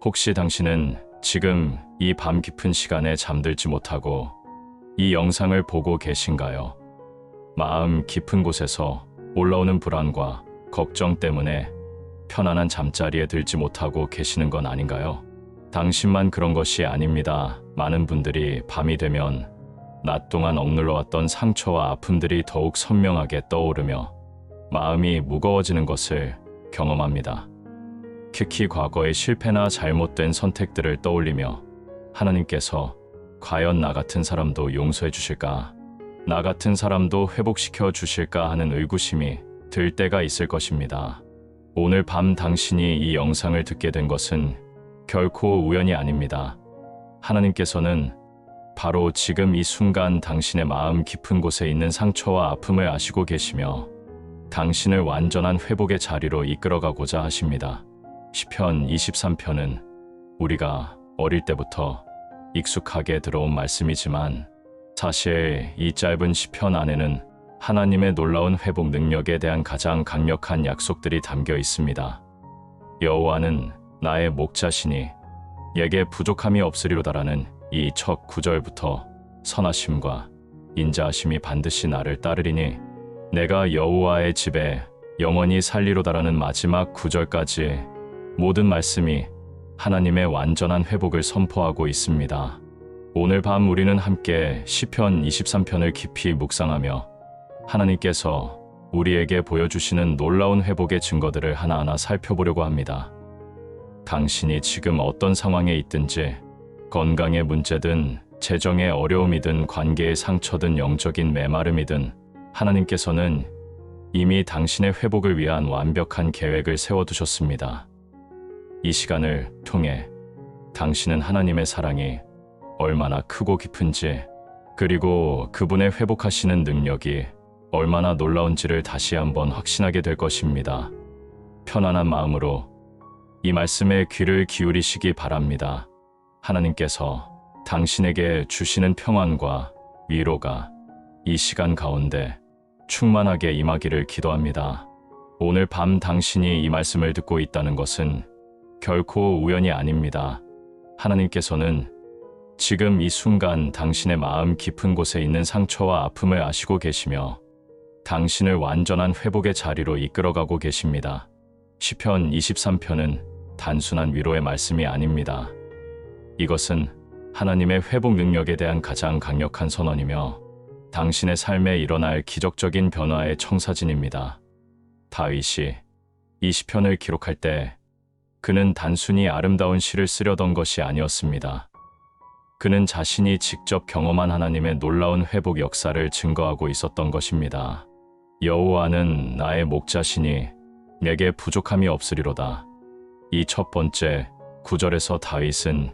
혹시 당신은 지금 이 밤 깊은 시간에 잠들지 못하고 이 영상을 보고 계신가요? 마음 깊은 곳에서 올라오는 불안과 걱정 때문에 편안한 잠자리에 들지 못하고 계시는 건 아닌가요? 당신만 그런 것이 아닙니다. 많은 분들이 밤이 되면 낮 동안 억눌러왔던 상처와 아픔들이 더욱 선명하게 떠오르며 마음이 무거워지는 것을 경험합니다. 특히 과거의 실패나 잘못된 선택들을 떠올리며 하나님께서 과연 나 같은 사람도 용서해 주실까? 나 같은 사람도 회복시켜 주실까 하는 의구심이 들 때가 있을 것입니다. 오늘 밤 당신이 이 영상을 듣게 된 것은 결코 우연이 아닙니다. 하나님께서는 바로 지금 이 순간 당신의 마음 깊은 곳에 있는 상처와 아픔을 아시고 계시며 당신을 완전한 회복의 자리로 이끌어가고자 하십니다. 시편 23편은 우리가 어릴 때부터 익숙하게 들어온 말씀이지만 사실 이 짧은 시편 안에는 하나님의 놀라운 회복 능력에 대한 가장 강력한 약속들이 담겨 있습니다. 여호와는 나의 목자시니 내게 부족함이 없으리로다라는 이 첫 구절부터 선하심과 인자하심이 반드시 나를 따르리니 내가 여호와의 집에 영원히 살리로다라는 마지막 구절까지 모든 말씀이 하나님의 완전한 회복을 선포하고 있습니다. 오늘 밤 우리는 함께 시편 23편을 깊이 묵상하며 하나님께서 우리에게 보여주시는 놀라운 회복의 증거들을 하나하나 살펴보려고 합니다. 당신이 지금 어떤 상황에 있든지 건강의 문제든 재정의 어려움이든 관계의 상처든 영적인 메마름이든 하나님께서는 이미 당신의 회복을 위한 완벽한 계획을 세워두셨습니다. 이 시간을 통해 당신은 하나님의 사랑이 얼마나 크고 깊은지 그리고 그분의 회복하시는 능력이 얼마나 놀라운지를 다시 한번 확신하게 될 것입니다. 편안한 마음으로 이 말씀에 귀를 기울이시기 바랍니다. 하나님께서 당신에게 주시는 평안과 위로가 이 시간 가운데 충만하게 임하기를 기도합니다. 오늘 밤 당신이 이 말씀을 듣고 있다는 것은 결코 우연이 아닙니다. 하나님께서는 지금 이 순간 당신의 마음 깊은 곳에 있는 상처와 아픔을 아시고 계시며 당신을 완전한 회복의 자리로 이끌어가고 계십니다. 시편 23편은 단순한 위로의 말씀이 아닙니다. 이것은 하나님의 회복 능력에 대한 가장 강력한 선언이며 당신의 삶에 일어날 기적적인 변화의 청사진입니다. 다윗이 이 시편을 기록할 때 그는 단순히 아름다운 시를 쓰려던 것이 아니었습니다. 그는 자신이 직접 경험한 하나님의 놀라운 회복 역사를 증거하고 있었던 것입니다. 여호와는 나의 목자시니 내게 부족함이 없으리로다. 이 첫 번째 구절에서 다윗은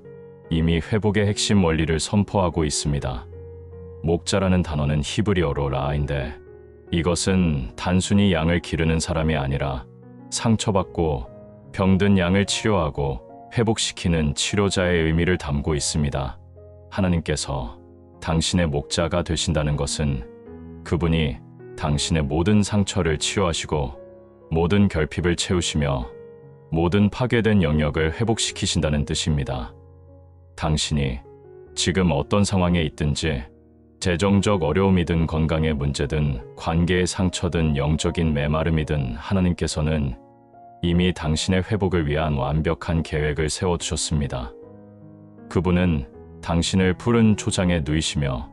이미 회복의 핵심 원리를 선포하고 있습니다. 목자라는 단어는 히브리어로 라인데 이것은 단순히 양을 기르는 사람이 아니라 상처받고 병든 양을 치료하고 회복시키는 치료자의 의미를 담고 있습니다. 하나님께서 당신의 목자가 되신다는 것은 그분이 당신의 모든 상처를 치유하시고 모든 결핍을 채우시며 모든 파괴된 영역을 회복시키신다는 뜻입니다. 당신이 지금 어떤 상황에 있든지 재정적 어려움이든 건강의 문제든 관계의 상처든 영적인 메마름이든 하나님께서는 이미 당신의 회복을 위한 완벽한 계획을 세워두셨습니다. 그분은 당신을 푸른 초장에 누이시며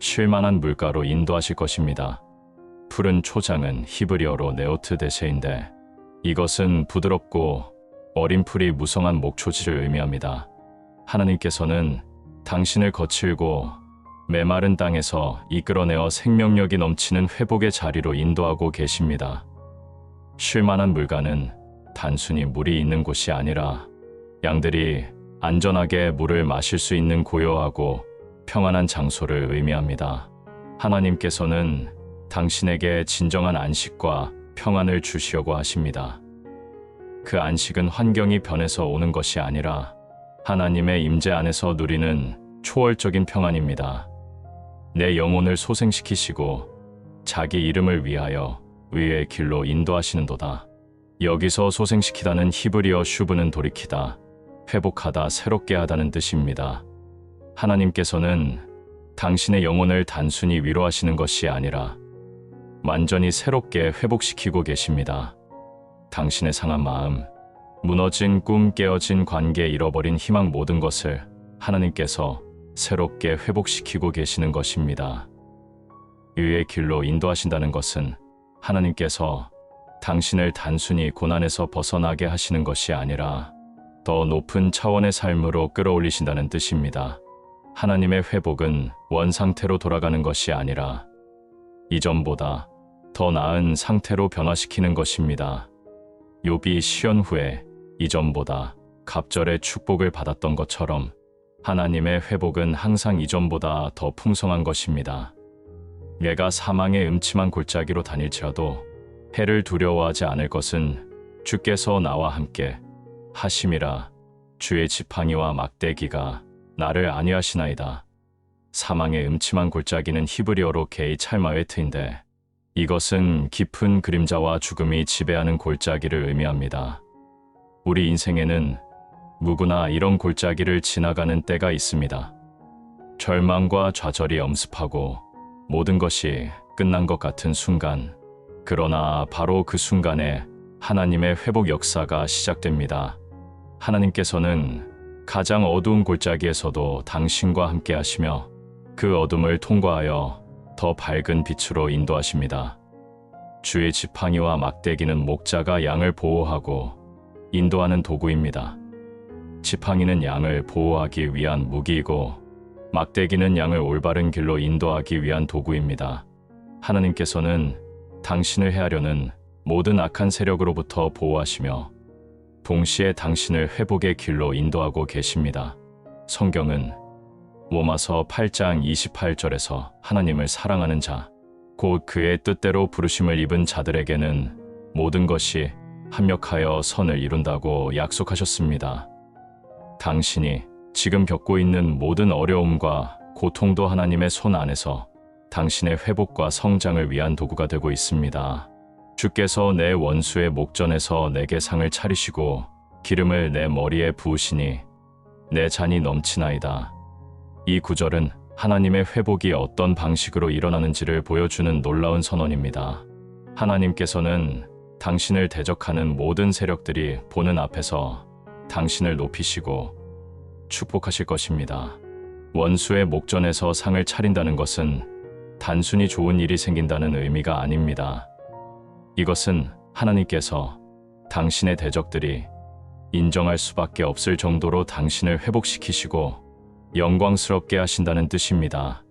쉴만한 물가로 인도하실 것입니다. 푸른 초장은 히브리어로 네오트 데세인데 이것은 부드럽고 어린 풀이 무성한 목초지를 의미합니다. 하나님께서는 당신을 거칠고 메마른 땅에서 이끌어내어 생명력이 넘치는 회복의 자리로 인도하고 계십니다. 쉴만한 물가는 단순히 물이 있는 곳이 아니라 양들이 안전하게 물을 마실 수 있는 고요하고 평안한 장소를 의미합니다. 하나님께서는 당신에게 진정한 안식과 평안을 주시려고 하십니다. 그 안식은 환경이 변해서 오는 것이 아니라 하나님의 임재 안에서 누리는 초월적인 평안입니다. 내 영혼을 소생시키시고 자기 이름을 위하여 의의 길로 인도하시는도다. 여기서 소생시키다는 히브리어 슈브는 돌이키다, 회복하다, 새롭게 하다는 뜻입니다. 하나님께서는 당신의 영혼을 단순히 위로하시는 것이 아니라 완전히 새롭게 회복시키고 계십니다. 당신의 상한 마음, 무너진 꿈, 깨어진 관계, 잃어버린 희망, 모든 것을 하나님께서 새롭게 회복시키고 계시는 것입니다. 의의 길로 인도하신다는 것은 하나님께서 당신을 단순히 고난에서 벗어나게 하시는 것이 아니라 더 높은 차원의 삶으로 끌어올리신다는 뜻입니다. 하나님의 회복은 원상태로 돌아가는 것이 아니라 이전보다 더 나은 상태로 변화시키는 것입니다. 욥이 시련 후에 이전보다 갑절의 축복을 받았던 것처럼 하나님의 회복은 항상 이전보다 더 풍성한 것입니다. 내가 사망의 음침한 골짜기로 다닐지라도 해를 두려워하지 않을 것은 주께서 나와 함께 하심이라. 주의 지팡이와 막대기가 나를 안위하시나이다. 사망의 음침한 골짜기는 히브리어로 게이 찰마웨트인데 이것은 깊은 그림자와 죽음이 지배하는 골짜기를 의미합니다. 우리 인생에는 누구나 이런 골짜기를 지나가는 때가 있습니다. 절망과 좌절이 엄습하고 모든 것이 끝난 것 같은 순간, 그러나 바로 그 순간에 하나님의 회복 역사가 시작됩니다. 하나님께서는 가장 어두운 골짜기에서도 당신과 함께 하시며 그 어둠을 통과하여 더 밝은 빛으로 인도하십니다. 주의 지팡이와 막대기는 목자가 양을 보호하고 인도하는 도구입니다. 지팡이는 양을 보호하기 위한 무기이고 막대기는 양을 올바른 길로 인도하기 위한 도구입니다. 하나님께서는 당신을 해하려는 모든 악한 세력으로부터 보호하시며 동시에 당신을 회복의 길로 인도하고 계십니다. 성경은 로마서 8장 28절에서 하나님을 사랑하는 자, 곧 그의 뜻대로 부르심을 입은 자들에게는 모든 것이 합력하여 선을 이룬다고 약속하셨습니다. 당신이 지금 겪고 있는 모든 어려움과 고통도 하나님의 손 안에서 당신의 회복과 성장을 위한 도구가 되고 있습니다. 주께서 내 원수의 목전에서 내게 상을 차리시고 기름을 내 머리에 부으시니 내 잔이 넘치나이다. 이 구절은 하나님의 회복이 어떤 방식으로 일어나는지를 보여주는 놀라운 선언입니다. 하나님께서는 당신을 대적하는 모든 세력들이 보는 앞에서 당신을 높이시고 축복하실 것입니다. 원수의 목전에서 상을 차린다는 것은 단순히 좋은 일이 생긴다는 의미가 아닙니다. 이것은 하나님께서 당신의 대적들이 인정할 수밖에 없을 정도로 당신을 회복시키시고 영광스럽게 하신다는 뜻입니다.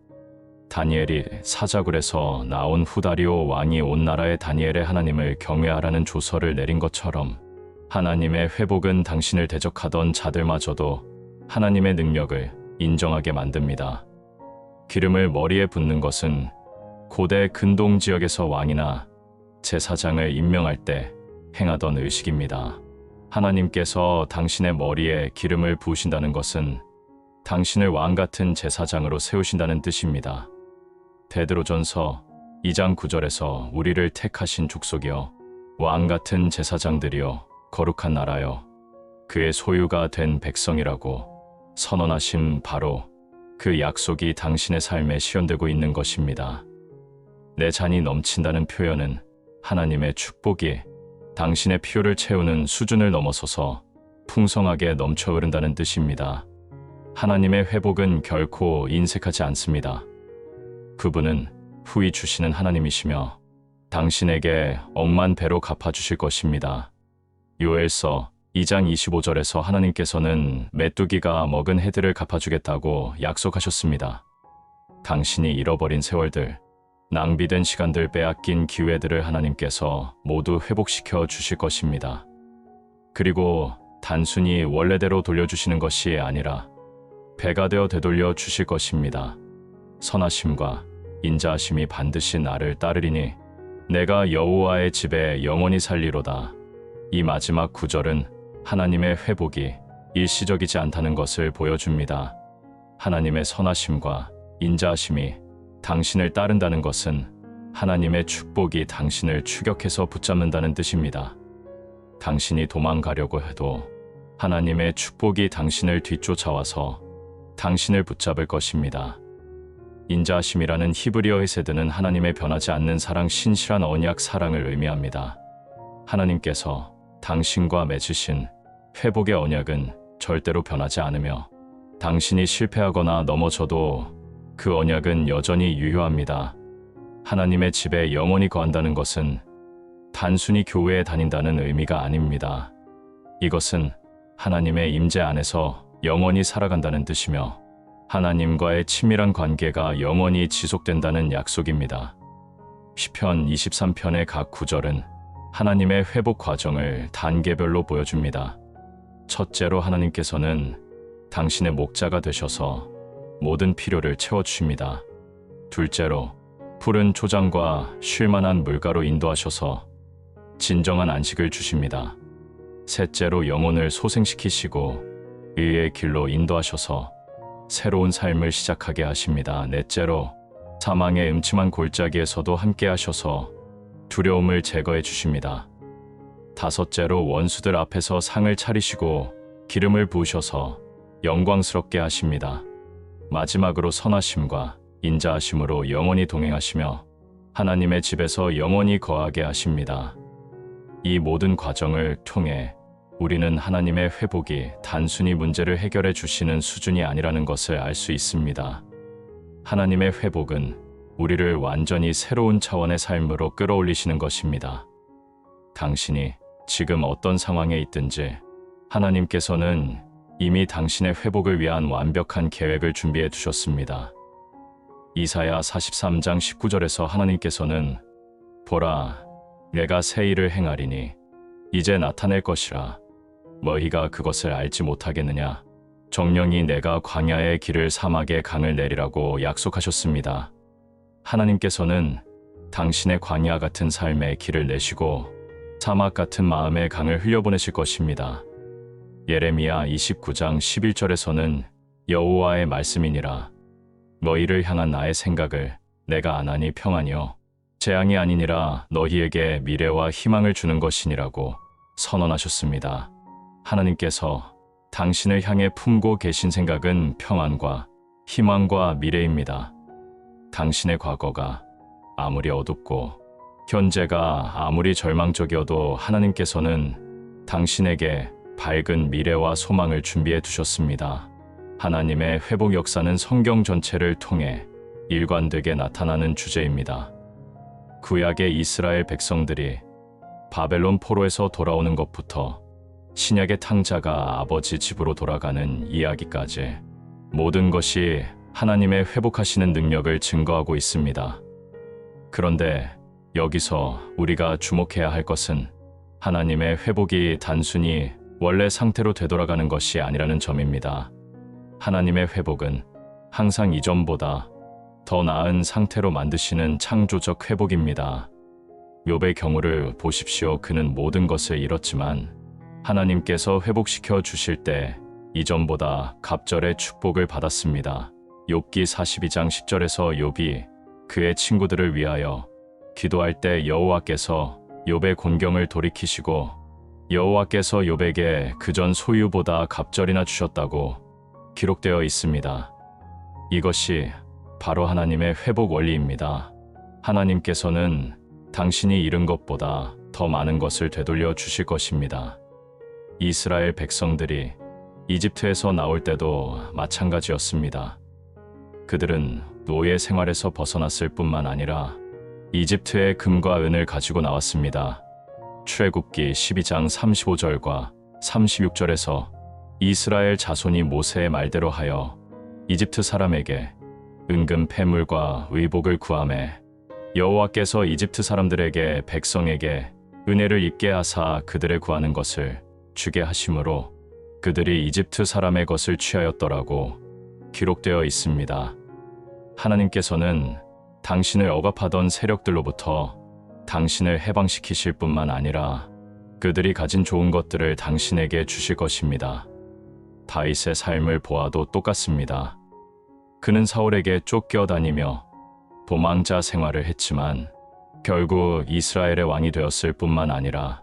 다니엘이 사자굴에서 나온 후 다리오 왕이 온 나라의 다니엘의 하나님을 경외하라는 조서를 내린 것처럼 하나님의 회복은 당신을 대적하던 자들마저도 하나님의 능력을 인정하게 만듭니다. 기름을 머리에 붓는 것은 고대 근동 지역에서 왕이나 제사장을 임명할 때 행하던 의식입니다. 하나님께서 당신의 머리에 기름을 부으신다는 것은 당신을 왕 같은 제사장으로 세우신다는 뜻입니다. 베드로전서 2장 9절에서 우리를 택하신 족속이여 왕 같은 제사장들이여 거룩한 나라여 그의 소유가 된 백성이라고 선언하신 바로 그 약속이 당신의 삶에 실현되고 있는 것입니다. 내 잔이 넘친다는 표현은 하나님의 축복이 당신의 필요를 채우는 수준을 넘어서서 풍성하게 넘쳐 흐른다는 뜻입니다. 하나님의 회복은 결코 인색하지 않습니다. 그분은 후히 주시는 하나님이시며 당신에게 억만 배로 갚아주실 것입니다. 요엘서 2장 25절에서 하나님께서는 메뚜기가 먹은 해들을 갚아주겠다고 약속하셨습니다. 당신이 잃어버린 세월들, 낭비된 시간들, 빼앗긴 기회들을 하나님께서 모두 회복시켜 주실 것입니다. 그리고 단순히 원래대로 돌려주시는 것이 아니라 배가 되어 되돌려 주실 것입니다. 선하심과 인자하심이 반드시 나를 따르리니 내가 여호와의 집에 영원히 살리로다. 이 마지막 구절은 하나님의 회복이 일시적이지 않다는 것을 보여줍니다. 하나님의 선하심과 인자하심이 당신을 따른다는 것은 하나님의 축복이 당신을 추격해서 붙잡는다는 뜻입니다. 당신이 도망가려고 해도 하나님의 축복이 당신을 뒤쫓아와서 당신을 붙잡을 것입니다. 인자하심이라는 히브리어의 세드는 하나님의 변하지 않는 사랑, 신실한 언약 사랑을 의미합니다. 하나님께서 당신과 맺으신 회복의 언약은 절대로 변하지 않으며 당신이 실패하거나 넘어져도 그 언약은 여전히 유효합니다. 하나님의 집에 영원히 거한다는 것은 단순히 교회에 다닌다는 의미가 아닙니다. 이것은 하나님의 임재 안에서 영원히 살아간다는 뜻이며 하나님과의 친밀한 관계가 영원히 지속된다는 약속입니다. 시편 23편의 각 구절은 하나님의 회복 과정을 단계별로 보여줍니다. 첫째로 하나님께서는 당신의 목자가 되셔서 모든 필요를 채워주십니다. 둘째로 푸른 초장과 쉴만한 물가로 인도하셔서 진정한 안식을 주십니다. 셋째로 영혼을 소생시키시고 의의 길로 인도하셔서 새로운 삶을 시작하게 하십니다. 넷째로 사망의 음침한 골짜기에서도 함께 하셔서 두려움을 제거해 주십니다. 다섯째로 원수들 앞에서 상을 차리시고 기름을 부으셔서 영광스럽게 하십니다. 마지막으로 선하심과 인자하심으로 영원히 동행하시며 하나님의 집에서 영원히 거하게 하십니다. 이 모든 과정을 통해 우리는 하나님의 회복이 단순히 문제를 해결해 주시는 수준이 아니라는 것을 알 수 있습니다. 하나님의 회복은 우리를 완전히 새로운 차원의 삶으로 끌어올리시는 것입니다. 당신이 지금 어떤 상황에 있든지 하나님께서는 이미 당신의 회복을 위한 완벽한 계획을 준비해 두셨습니다. 이사야 43장 19절에서 하나님께서는 보라, 내가 새 일을 행하리니 이제 나타낼 것이라 너희가 그것을 알지 못하겠느냐. 정령이 내가 광야의 길을 사막의 강을 내리라고 약속하셨습니다. 하나님께서는 당신의 광야 같은 삶의 길을 내시고 사막 같은 마음의 강을 흘려보내실 것입니다. 예레미야 29장 11절에서는 여호와의 말씀이니라. 너희를 향한 나의 생각을 내가 아나니 평안이요 재앙이 아니니라 너희에게 미래와 희망을 주는 것이니라고 선언하셨습니다. 하나님께서 당신을 향해 품고 계신 생각은 평안과 희망과 미래입니다. 당신의 과거가 아무리 어둡고 현재가 아무리 절망적이어도 하나님께서는 당신에게 밝은 미래와 소망을 준비해 두셨습니다. 하나님의 회복 역사는 성경 전체를 통해 일관되게 나타나는 주제입니다. 구약의 이스라엘 백성들이 바벨론 포로에서 돌아오는 것부터 신약의 탕자가 아버지 집으로 돌아가는 이야기까지 모든 것이 하나님의 회복하시는 능력을 증거하고 있습니다. 그런데 여기서 우리가 주목해야 할 것은 하나님의 회복이 단순히 원래 상태로 되돌아가는 것이 아니라는 점입니다. 하나님의 회복은 항상 이전보다 더 나은 상태로 만드시는 창조적 회복입니다. 욥의 경우를 보십시오. 그는 모든 것을 잃었지만 하나님께서 회복시켜 주실 때 이전보다 갑절의 축복을 받았습니다. 욥기 42장 10절에서 욥이 그의 친구들을 위하여 기도할 때 여호와께서 욥의 곤경을 돌이키시고 여호와께서 욥에게 그전 소유보다 갑절이나 주셨다고 기록되어 있습니다. 이것이 바로 하나님의 회복 원리입니다. 하나님께서는 당신이 잃은 것보다 더 많은 것을 되돌려 주실 것입니다. 이스라엘 백성들이 이집트에서 나올 때도 마찬가지였습니다. 그들은 노예 생활에서 벗어났을 뿐만 아니라 이집트의 금과 은을 가지고 나왔습니다. 출애굽기 12장 35절과 36절에서 이스라엘 자손이 모세의 말대로 하여 이집트 사람에게 은금 패물과 의복을 구하매 여호와께서 이집트 사람들에게 백성에게 은혜를 입게 하사 그들의 구하는 것을 주게 하심으로 그들이 이집트 사람의 것을 취하였더라고 기록되어 있습니다. 하나님께서는 당신을 억압하던 세력들로부터 당신을 해방시키실 뿐만 아니라 그들이 가진 좋은 것들을 당신에게 주실 것입니다. 다윗의 삶을 보아도 똑같습니다. 그는 사울에게 쫓겨다니며 도망자 생활을 했지만 결국 이스라엘의 왕이 되었을 뿐만 아니라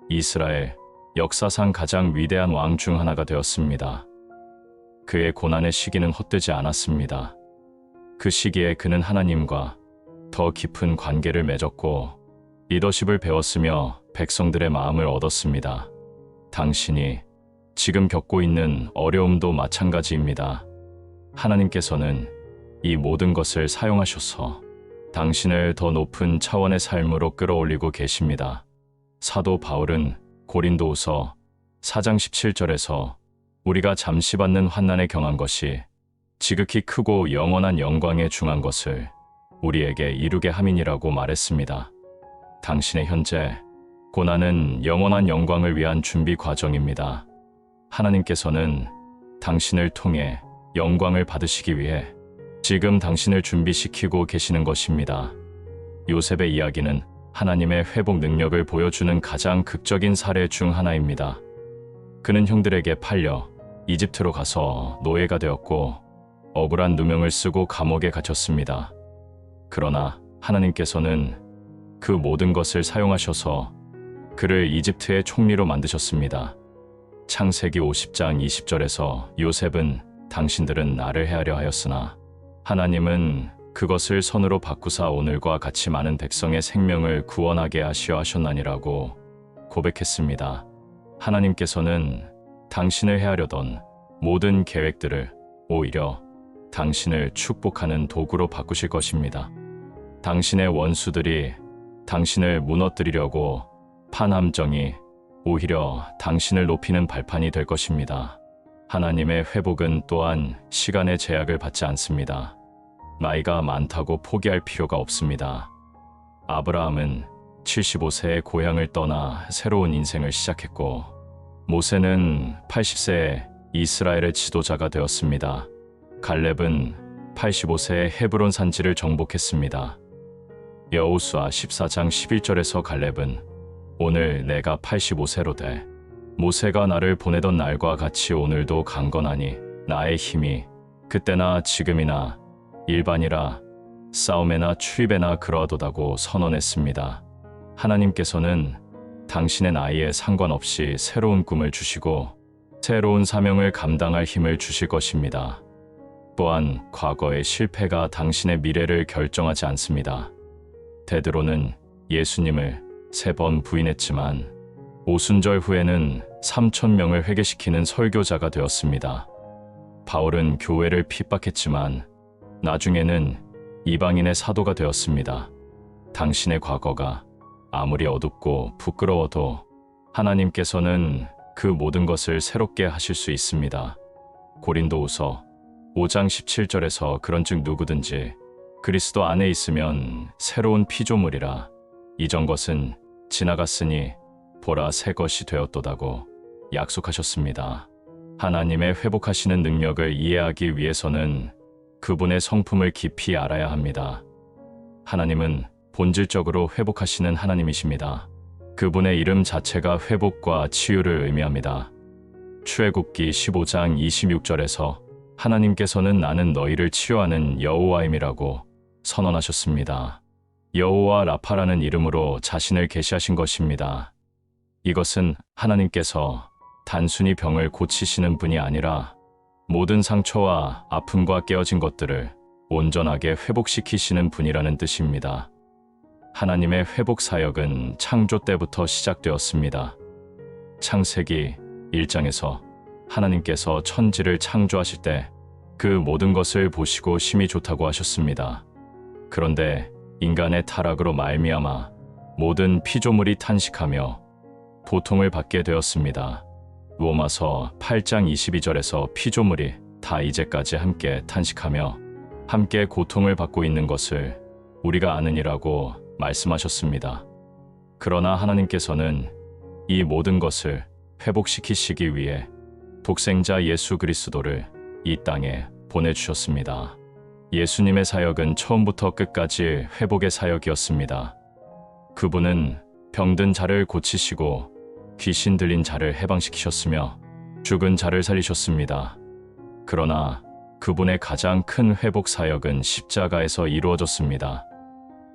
이스라엘 역사상 가장 위대한 왕 중 하나가 되었습니다. 그의 고난의 시기는 헛되지 않았습니다. 그 시기에 그는 하나님과 더 깊은 관계를 맺었고 리더십을 배웠으며 백성들의 마음을 얻었습니다. 당신이 지금 겪고 있는 어려움도 마찬가지입니다. 하나님께서는 이 모든 것을 사용하셔서 당신을 더 높은 차원의 삶으로 끌어올리고 계십니다. 사도 바울은 고린도후서 4장 17절에서 우리가 잠시 받는 환난에 경한 것이 지극히 크고 영원한 영광에 중한 것을 우리에게 이루게 함이니라고 말했습니다. 당신의 현재 고난은 영원한 영광을 위한 준비 과정입니다. 하나님께서는 당신을 통해 영광을 받으시기 위해 지금 당신을 준비시키고 계시는 것입니다. 요셉의 이야기는 하나님의 회복 능력을 보여주는 가장 극적인 사례 중 하나입니다. 그는 형들에게 팔려 이집트로 가서 노예가 되었고 억울한 누명을 쓰고 감옥에 갇혔습니다. 그러나 하나님께서는 그 모든 것을 사용하셔서 그를 이집트의 총리로 만드셨습니다. 창세기 50장 20절에서 요셉은 당신들은 나를 해하려 하였으나 하나님은 그것을 선으로 바꾸사 오늘과 같이 많은 백성의 생명을 구원하게 하시어 하셨나니라고 고백했습니다. 하나님께서는 당신을 해하려던 모든 계획들을 오히려 당신을 축복하는 도구로 바꾸실 것입니다. 당신의 원수들이 당신을 무너뜨리려고 판 함정이 오히려 당신을 높이는 발판이 될 것입니다. 하나님의 회복은 또한 시간의 제약을 받지 않습니다. 나이가 많다고 포기할 필요가 없습니다. 아브라함은 75세에 고향을 떠나 새로운 인생을 시작했고 모세는 80세에 이스라엘의 지도자가 되었습니다. 갈렙은 85세에 헤브론 산지를 정복했습니다. 여호수아 14장 11절에서 갈렙은 오늘 내가 85세로 돼 모세가 나를 보내던 날과 같이 오늘도 강건하니 나의 힘이 그때나 지금이나 일반이라 싸움에나 출입에나 그러하도다고 선언했습니다. 하나님께서는 당신의 나이에 상관없이 새로운 꿈을 주시고 새로운 사명을 감당할 힘을 주실 것입니다. 또한 과거의 실패가 당신의 미래를 결정하지 않습니다. 베드로는 예수님을 3번 부인했지만 오순절 후에는 3,000명을 회개시키는 설교자가 되었습니다. 바울은 교회를 핍박했지만 나중에는 이방인의 사도가 되었습니다. 당신의 과거가 아무리 어둡고 부끄러워도 하나님께서는 그 모든 것을 새롭게 하실 수 있습니다. 고린도후서 5장 17절에서 그런즉 누구든지 그리스도 안에 있으면 새로운 피조물이라 이전 것은 지나갔으니 보라 새 것이 되었도다고 약속하셨습니다. 하나님의 회복하시는 능력을 이해하기 위해서는 그분의 성품을 깊이 알아야 합니다. 하나님은 본질적으로 회복하시는 하나님이십니다. 그분의 이름 자체가 회복과 치유를 의미합니다. 출애굽기 15장 26절에서 하나님께서는 나는 너희를 치유하는 여호와임이라고 선언하셨습니다. 여호와 라파라는 이름으로 자신을 계시하신 것입니다. 이것은 하나님께서 단순히 병을 고치시는 분이 아니라 모든 상처와 아픔과 깨어진 것들을 온전하게 회복시키시는 분이라는 뜻입니다. 하나님의 회복 사역은 창조 때부터 시작되었습니다. 창세기 1장에서 하나님께서 천지를 창조하실 때 그 모든 것을 보시고 심히 좋다고 하셨습니다. 그런데 인간의 타락으로 말미암아 모든 피조물이 탄식하며 고통을 받게 되었습니다. 로마서 8장 22절에서 피조물이 다 이제까지 함께 탄식하며 함께 고통을 받고 있는 것을 우리가 아느니라고 말씀하셨습니다. 그러나 하나님께서는 이 모든 것을 회복시키시기 위해 독생자 예수 그리스도를 이 땅에 보내주셨습니다. 예수님의 사역은 처음부터 끝까지 회복의 사역이었습니다. 그분은 병든 자를 고치시고 귀신 들린 자를 해방시키셨으며 죽은 자를 살리셨습니다. 그러나 그분의 가장 큰 회복 사역은 십자가에서 이루어졌습니다.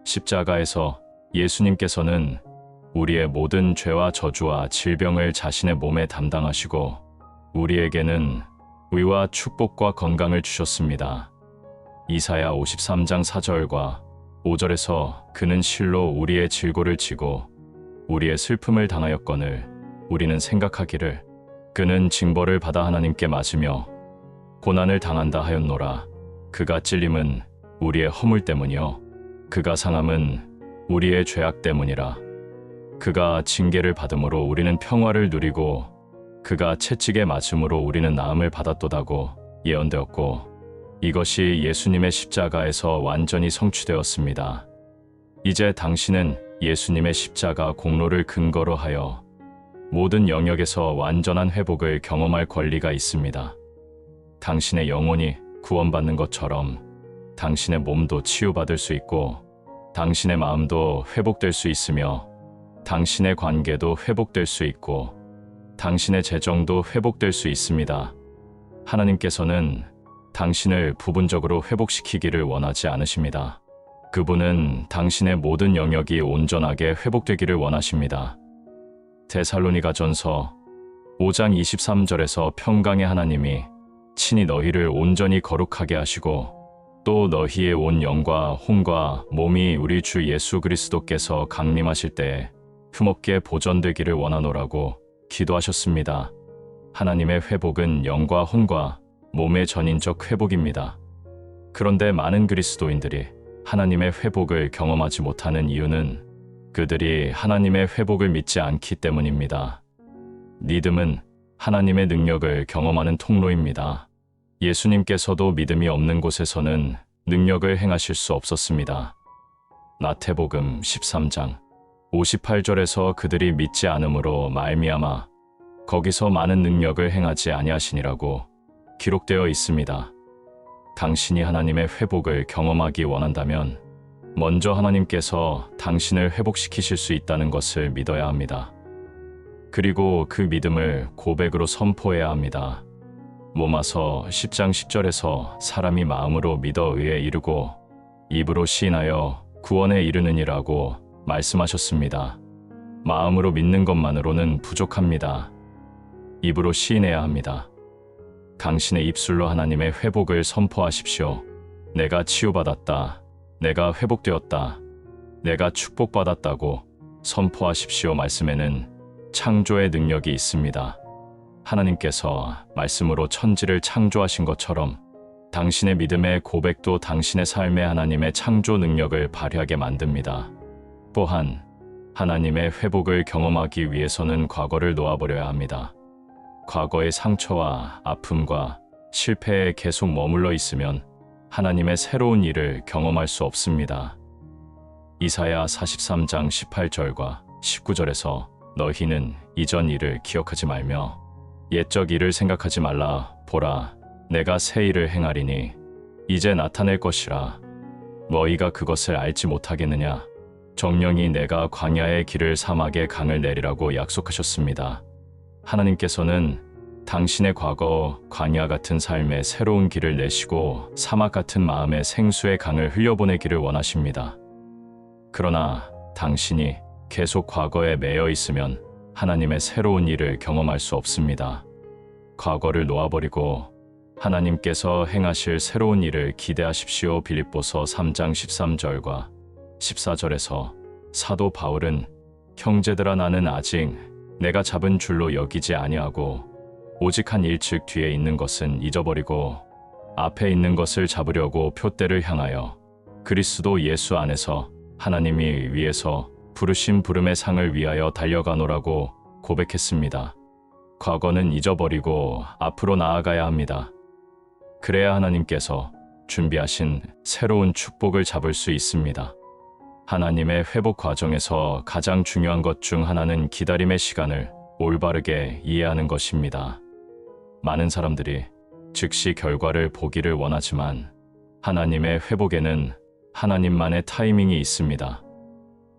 십자가에서 예수님께서는 우리의 모든 죄와 저주와 질병을 자신의 몸에 담당하시고 우리에게는 의와 축복과 건강을 주셨습니다. 이사야 53장 4절과 5절에서 그는 실로 우리의 질고를 지고 우리의 슬픔을 당하였거늘 우리는 생각하기를 그는 징벌을 받아 하나님께 맞으며 고난을 당한다 하였노라. 그가 찔림은 우리의 허물 때문이요 그가 상함은 우리의 죄악 때문이라. 그가 징계를 받음으로 우리는 평화를 누리고 그가 채찍에 맞음으로 우리는 나음을 받았도다고 예언되었고 이것이 예수님의 십자가에서 완전히 성취되었습니다. 이제 당신은 예수님의 십자가 공로를 근거로 하여 모든 영역에서 완전한 회복을 경험할 권리가 있습니다. 당신의 영혼이 구원받는 것처럼 당신의 몸도 치유받을 수 있고 당신의 마음도 회복될 수 있으며 당신의 관계도 회복될 수 있고 당신의 재정도 회복될 수 있습니다. 하나님께서는 당신을 부분적으로 회복시키기를 원하지 않으십니다. 그분은 당신의 모든 영역이 온전하게 회복되기를 원하십니다. 데살로니가전서 5장 23절에서 평강의 하나님이 친히 너희를 온전히 거룩하게 하시고 또 너희의 온 영과 혼과 몸이 우리 주 예수 그리스도께서 강림하실 때에 흠없게 보존되기를 원하노라고 기도하셨습니다. 하나님의 회복은 영과 혼과 몸의 전인적 회복입니다. 그런데 많은 그리스도인들이 하나님의 회복을 경험하지 못하는 이유는 그들이 하나님의 회복을 믿지 않기 때문입니다. 믿음은 하나님의 능력을 경험하는 통로입니다. 예수님께서도 믿음이 없는 곳에서는 능력을 행하실 수 없었습니다. 마태복음 13장 58절에서 그들이 믿지 않음으로 말미암아 거기서 많은 능력을 행하지 아니하시니라고 기록되어 있습니다. 당신이 하나님의 회복을 경험하기 원한다면 먼저 하나님께서 당신을 회복시키실 수 있다는 것을 믿어야 합니다. 그리고 그 믿음을 고백으로 선포해야 합니다. 로마서 10장 10절에서 사람이 마음으로 믿어 의에 이르고 입으로 시인하여 구원에 이르느니라고 말씀하셨습니다. 마음으로 믿는 것만으로는 부족합니다. 입으로 시인해야 합니다. 당신의 입술로 하나님의 회복을 선포하십시오. 내가 치유받았다. 내가 회복되었다. 내가 축복받았다고 선포하십시오. 말씀에는 창조의 능력이 있습니다. 하나님께서 말씀으로 천지를 창조하신 것처럼 당신의 믿음의 고백도 당신의 삶에 하나님의 창조 능력을 발휘하게 만듭니다. 또한 하나님의 회복을 경험하기 위해서는 과거를 놓아버려야 합니다. 과거의 상처와 아픔과 실패에 계속 머물러 있으면 하나님의 새로운 일을 경험할 수 없습니다. 이사야 43장 18절과 19절에서 너희는 이전 일을 기억하지 말며 옛적 일을 생각하지 말라. 보라, 내가 새 일을 행하리니 이제 나타낼 것이라. 너희가 그것을 알지 못하겠느냐? 정령이 내가 광야의 길을 사막의 강을 내리라고 약속하셨습니다. 하나님께서는 당신의 과거 광야 같은 삶에 새로운 길을 내시고 사막 같은 마음의 생수의 강을 흘려보내기를 원하십니다. 그러나 당신이 계속 과거에 매여 있으면 하나님의 새로운 일을 경험할 수 없습니다. 과거를 놓아버리고 하나님께서 행하실 새로운 일을 기대하십시오. 빌립보서 3장 13절과 14절에서 사도 바울은 형제들아 나는 아직 내가 잡은 줄로 여기지 아니하고 오직 한 일측 뒤에 있는 것은 잊어버리고 앞에 있는 것을 잡으려고 표대를 향하여 그리스도 예수 안에서 하나님이 위에서 부르신 부름의 상을 위하여 달려가노라고 고백했습니다. 과거는 잊어버리고 앞으로 나아가야 합니다. 그래야 하나님께서 준비하신 새로운 축복을 잡을 수 있습니다. 하나님의 회복 과정에서 가장 중요한 것 중 하나는 기다림의 시간을 올바르게 이해하는 것입니다. 많은 사람들이 즉시 결과를 보기를 원하지만 하나님의 회복에는 하나님만의 타이밍이 있습니다.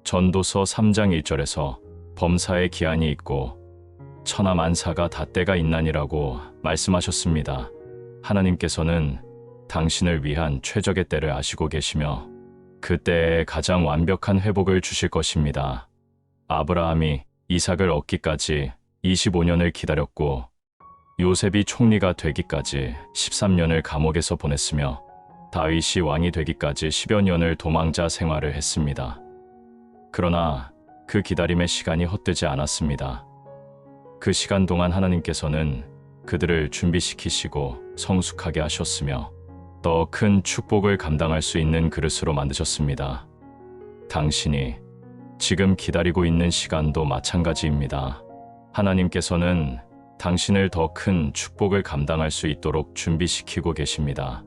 전도서 3장 1절에서 범사의 기한이 있고 천하만사가 다 때가 있나니라고 말씀하셨습니다. 하나님께서는 당신을 위한 최적의 때를 아시고 계시며 그때에 가장 완벽한 회복을 주실 것입니다. 아브라함이 이삭을 얻기까지 25년을 기다렸고 요셉이 총리가 되기까지 13년을 감옥에서 보냈으며 다윗이 왕이 되기까지 10여 년을 도망자 생활을 했습니다. 그러나 그 기다림의 시간이 헛되지 않았습니다. 그 시간 동안 하나님께서는 그들을 준비시키시고 성숙하게 하셨으며 더 큰 축복을 감당할 수 있는 그릇으로 만드셨습니다. 당신이 지금 기다리고 있는 시간도 마찬가지입니다. 하나님께서는 당신을 더 큰 축복을 감당할 수 있도록 준비시키고 계십니다.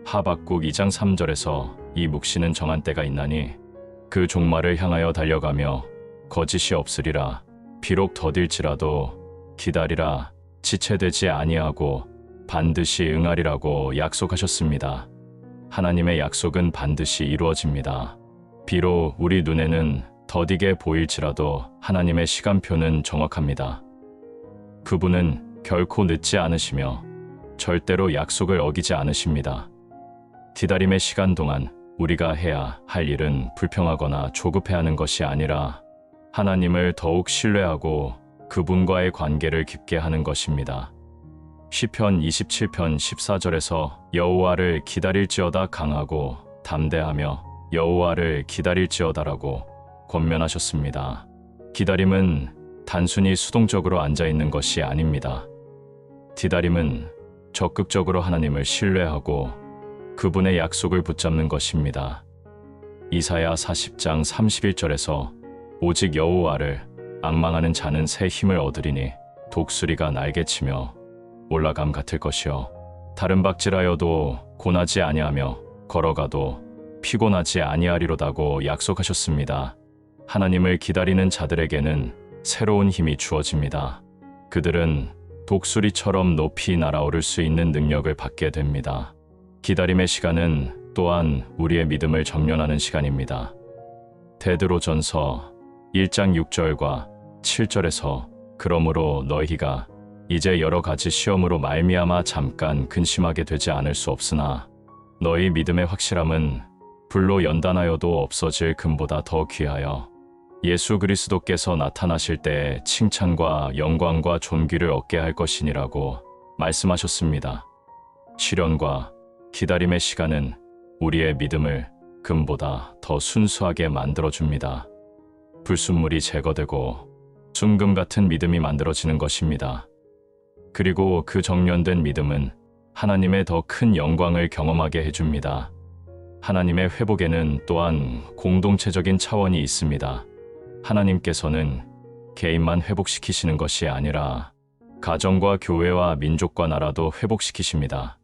하박국 2장 3절에서 이 묵시는 정한 때가 있나니 그 종말을 향하여 달려가며 거짓이 없으리라. 비록 더딜지라도 기다리라. 지체되지 아니하고 반드시 응하리라고 약속하셨습니다. 하나님의 약속은 반드시 이루어집니다. 비록 우리 눈에는 더디게 보일지라도 하나님의 시간표는 정확합니다. 그분은 결코 늦지 않으시며 절대로 약속을 어기지 않으십니다. 기다림의 시간 동안 우리가 해야 할 일은 불평하거나 조급해하는 것이 아니라 하나님을 더욱 신뢰하고 그분과의 관계를 깊게 하는 것입니다. 시편 27편 14절에서 여호와를 기다릴지어다 강하고 담대하며 여호와를 기다릴지어다라고 권면하셨습니다. 기다림은 단순히 수동적으로 앉아있는 것이 아닙니다. 기다림은 적극적으로 하나님을 신뢰하고 그분의 약속을 붙잡는 것입니다. 이사야 40장 31절에서 오직 여호와를 앙망하는 자는 새 힘을 얻으리니 독수리가 날개치며 올라감 같을 것이요 다른 박질하여도 고나지 아니하며 걸어가도 피곤하지 아니하리로다고 약속하셨습니다. 하나님을 기다리는 자들에게는 새로운 힘이 주어집니다. 그들은 독수리처럼 높이 날아오를 수 있는 능력을 받게 됩니다. 기다림의 시간은 또한 우리의 믿음을 정련하는 시간입니다. 베드로전서 1장 6절과 7절에서 그러므로 너희가 이제 여러 가지 시험으로 말미암아 잠깐 근심하게 되지 않을 수 없으나 너희 믿음의 확실함은 불로 연단하여도 없어질 금보다 더 귀하여 예수 그리스도께서 나타나실 때에 칭찬과 영광과 존귀를 얻게 할 것이니라고 말씀하셨습니다. 시련과 기다림의 시간은 우리의 믿음을 금보다 더 순수하게 만들어줍니다. 불순물이 제거되고 순금 같은 믿음이 만들어지는 것입니다. 그리고 그 정련된 믿음은 하나님의 더 큰 영광을 경험하게 해줍니다. 하나님의 회복에는 또한 공동체적인 차원이 있습니다. 하나님께서는 개인만 회복시키시는 것이 아니라 가정과 교회와 민족과 나라도 회복시키십니다.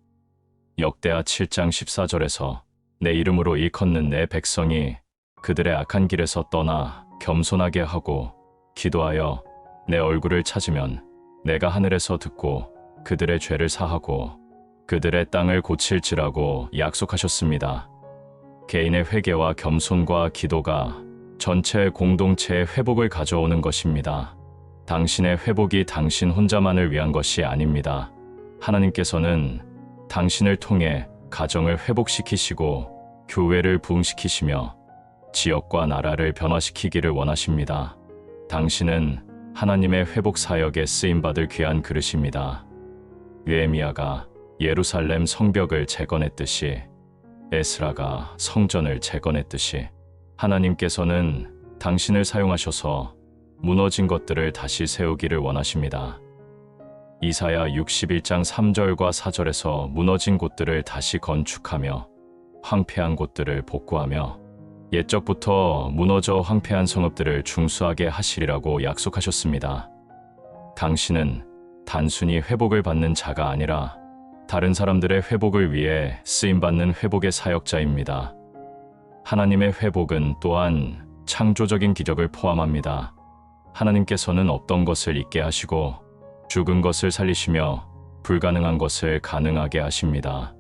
역대하 7장 14절에서 내 이름으로 일컫는 내 백성이 그들의 악한 길에서 떠나 겸손하게 하고 기도하여 내 얼굴을 찾으면 내가 하늘에서 듣고 그들의 죄를 사하고 그들의 땅을 고칠지라고 약속하셨습니다. 개인의 회개와 겸손과 기도가 전체 공동체의 회복을 가져오는 것입니다. 당신의 회복이 당신 혼자만을 위한 것이 아닙니다. 하나님께서는 당신을 통해 가정을 회복시키시고 교회를 부흥시키시며 지역과 나라를 변화시키기를 원하십니다. 당신은 하나님의 회복 사역에 쓰임받을 귀한 그릇입니다. 느헤미야가 예루살렘 성벽을 재건했듯이 에스라가 성전을 재건했듯이 하나님께서는 당신을 사용하셔서 무너진 것들을 다시 세우기를 원하십니다. 이사야 61장 3절과 4절에서 무너진 곳들을 다시 건축하며 황폐한 곳들을 복구하며 옛적부터 무너져 황폐한 성읍들을 중수하게 하시리라고 약속하셨습니다. 당신은 단순히 회복을 받는 자가 아니라 다른 사람들의 회복을 위해 쓰임받는 회복의 사역자입니다. 하나님의 회복은 또한 창조적인 기적을 포함합니다. 하나님께서는 없던 것을 있게 하시고 죽은 것을 살리시며 불가능한 것을 가능하게 하십니다.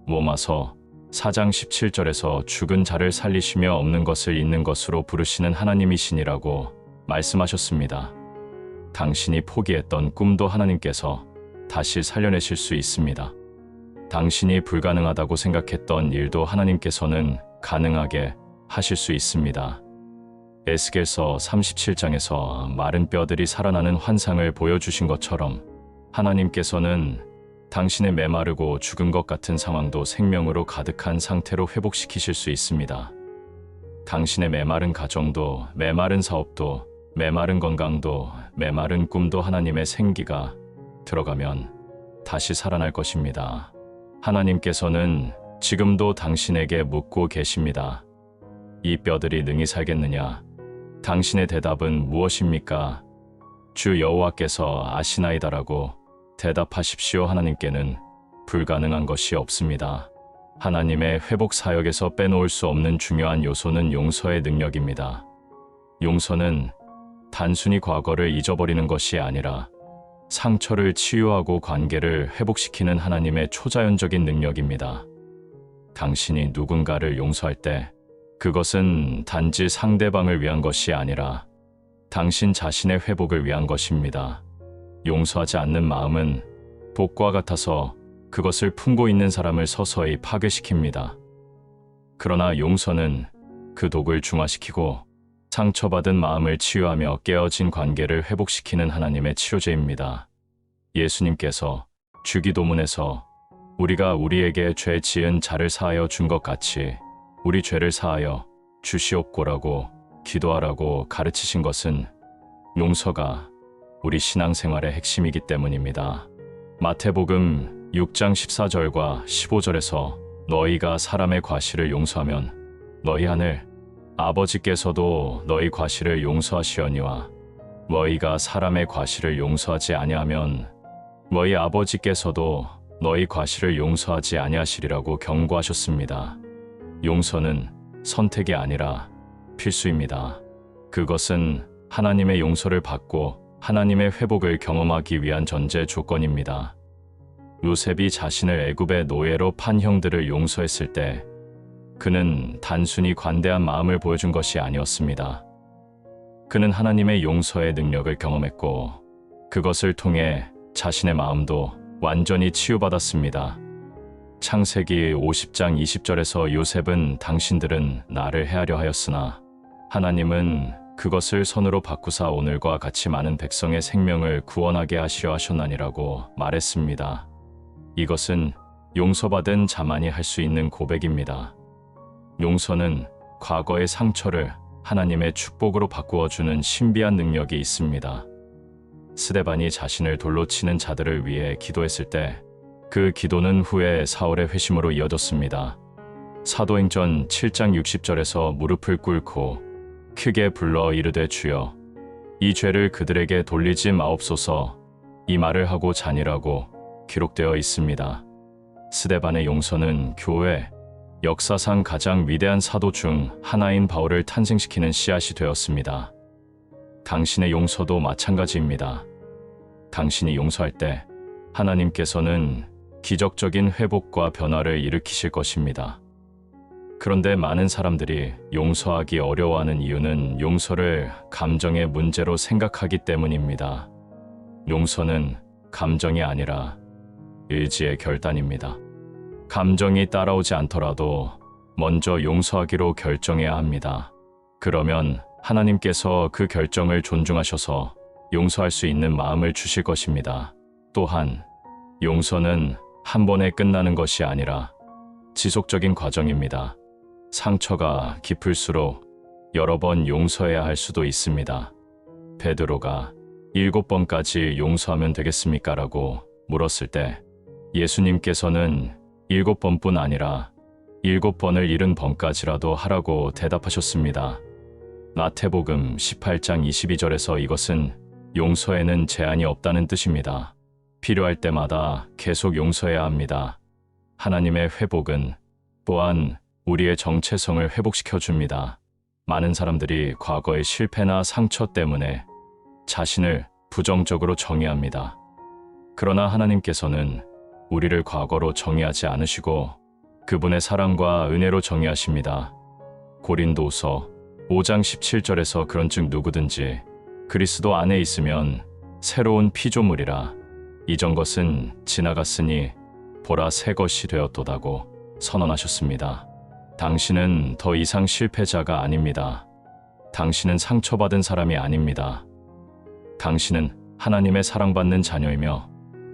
로마서 4장 17절에서 죽은 자를 살리시며 없는 것을 있는 것으로 부르시는 하나님이시니라고 말씀하셨습니다. 당신이 포기했던 꿈도 하나님께서 다시 살려내실 수 있습니다. 당신이 불가능하다고 생각했던 일도 하나님께서는 가능하게 하실 수 있습니다. 에스겔서 37장에서 마른 뼈들이 살아나는 환상을 보여주신 것처럼 하나님께서는 당신의 메마르고 죽은 것 같은 상황도 생명으로 가득한 상태로 회복시키실 수 있습니다. 당신의 메마른 가정도, 메마른 사업도, 메마른 건강도, 메마른 꿈도 하나님의 생기가 들어가면 다시 살아날 것입니다. 하나님께서는 지금도 당신에게 묻고 계십니다. 이 뼈들이 능히 살겠느냐? 당신의 대답은 무엇입니까? 주 여호와께서 아시나이다라고 대답하십시오. 하나님께는 불가능한 것이 없습니다. 하나님의 회복 사역에서 빼놓을 수 없는 중요한 요소는 용서의 능력입니다. 용서는 단순히 과거를 잊어버리는 것이 아니라 상처를 치유하고 관계를 회복시키는 하나님의 초자연적인 능력입니다. 당신이 누군가를 용서할 때 그것은 단지 상대방을 위한 것이 아니라 당신 자신의 회복을 위한 것입니다. 용서하지 않는 마음은 독과 같아서 그것을 품고 있는 사람을 서서히 파괴시킵니다. 그러나 용서는 그 독을 중화시키고 상처받은 마음을 치유하며 깨어진 관계를 회복시키는 하나님의 치료제입니다. 예수님께서 주기도문에서 우리가 우리에게 죄 지은 자를 사하여 준 것 같이 우리 죄를 사하여 주시옵고라고 기도하라고 가르치신 것은 용서가 우리 신앙생활의 핵심이기 때문입니다. 마태복음 6장 14절과 15절에서 너희가 사람의 과실을 용서하면 너희 하늘 아버지께서도 너희 과실을 용서하시려니와 너희가 사람의 과실을 용서하지 아니하면 너희 아버지께서도 너희 과실을 용서하지 아니하시리라고 경고하셨습니다. 용서는 선택이 아니라 필수입니다. 그것은 하나님의 용서를 받고 하나님의 회복을 경험하기 위한 전제 조건입니다. 요셉이 자신을 애굽의 노예로 판 형들을 용서했을 때 그는 단순히 관대한 마음을 보여준 것이 아니었습니다. 그는 하나님의 용서의 능력을 경험했고 그것을 통해 자신의 마음도 완전히 치유받았습니다. 창세기 50장 20절에서 요셉은 당신들은 나를 해하려 하였으나 하나님은 그것을 선으로 바꾸사 오늘과 같이 많은 백성의 생명을 구원하게 하시려 하셨나니라고 말했습니다. 이것은 용서받은 자만이 할 수 있는 고백입니다. 용서는 과거의 상처를 하나님의 축복으로 바꾸어주는 신비한 능력이 있습니다. 스데반이 자신을 돌로 치는 자들을 위해 기도했을 때 그 기도는 후에 사울의 회심으로 이어졌습니다. 사도행전 7장 60절에서 무릎을 꿇고 크게 불러 이르되 주여 이 죄를 그들에게 돌리지 마옵소서 이 말을 하고 잔이라고 기록되어 있습니다. 스데반의 용서는 교회 역사상 가장 위대한 사도 중 하나인 바울을 탄생시키는 씨앗이 되었습니다. 당신의 용서도 마찬가지입니다. 당신이 용서할 때 하나님께서는 기적적인 회복과 변화를 일으키실 것입니다. 그런데 많은 사람들이 용서하기 어려워하는 이유는 용서를 감정의 문제로 생각하기 때문입니다. 용서는 감정이 아니라 의지의 결단입니다. 감정이 따라오지 않더라도 먼저 용서하기로 결정해야 합니다. 그러면 하나님께서 그 결정을 존중하셔서 용서할 수 있는 마음을 주실 것입니다. 또한 용서는 한 번에 끝나는 것이 아니라 지속적인 과정입니다. 상처가 깊을수록 여러 번 용서해야 할 수도 있습니다. 베드로가 7번까지 용서하면 되겠습니까? 라고 물었을 때 예수님께서는 7번뿐 아니라 7번을 잃은 번까지라도 하라고 대답하셨습니다. 마태복음 18장 22절에서 이것은 용서에는 제한이 없다는 뜻입니다. 필요할 때마다 계속 용서해야 합니다. 하나님의 회복은 또한 우리의 정체성을 회복시켜 줍니다. 많은 사람들이 과거의 실패나 상처 때문에 자신을 부정적으로 정의합니다. 그러나 하나님께서는 우리를 과거로 정의하지 않으시고 그분의 사랑과 은혜로 정의하십니다. 고린도후서 5장 17절에서 그런즉 누구든지 그리스도 안에 있으면 새로운 피조물이라 이전 것은 지나갔으니 보라 새 것이 되었도다고 선언하셨습니다. 당신은 더 이상 실패자가 아닙니다. 당신은 상처받은 사람이 아닙니다. 당신은 하나님의 사랑받는 자녀이며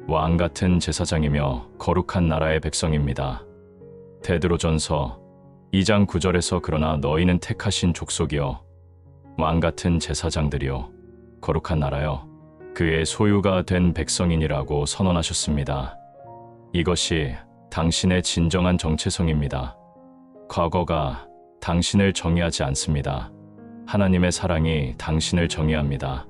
왕 같은 제사장이며 거룩한 나라의 백성입니다. 베드로전서 2장 9절에서 그러나 너희는 택하신 족속이요 왕 같은 제사장들이요 거룩한 나라요 그의 소유가 된 백성이니라고 선언하셨습니다. 이것이 당신의 진정한 정체성입니다. 과거가 당신을 정의하지 않습니다. 하나님의 사랑이 당신을 정의합니다.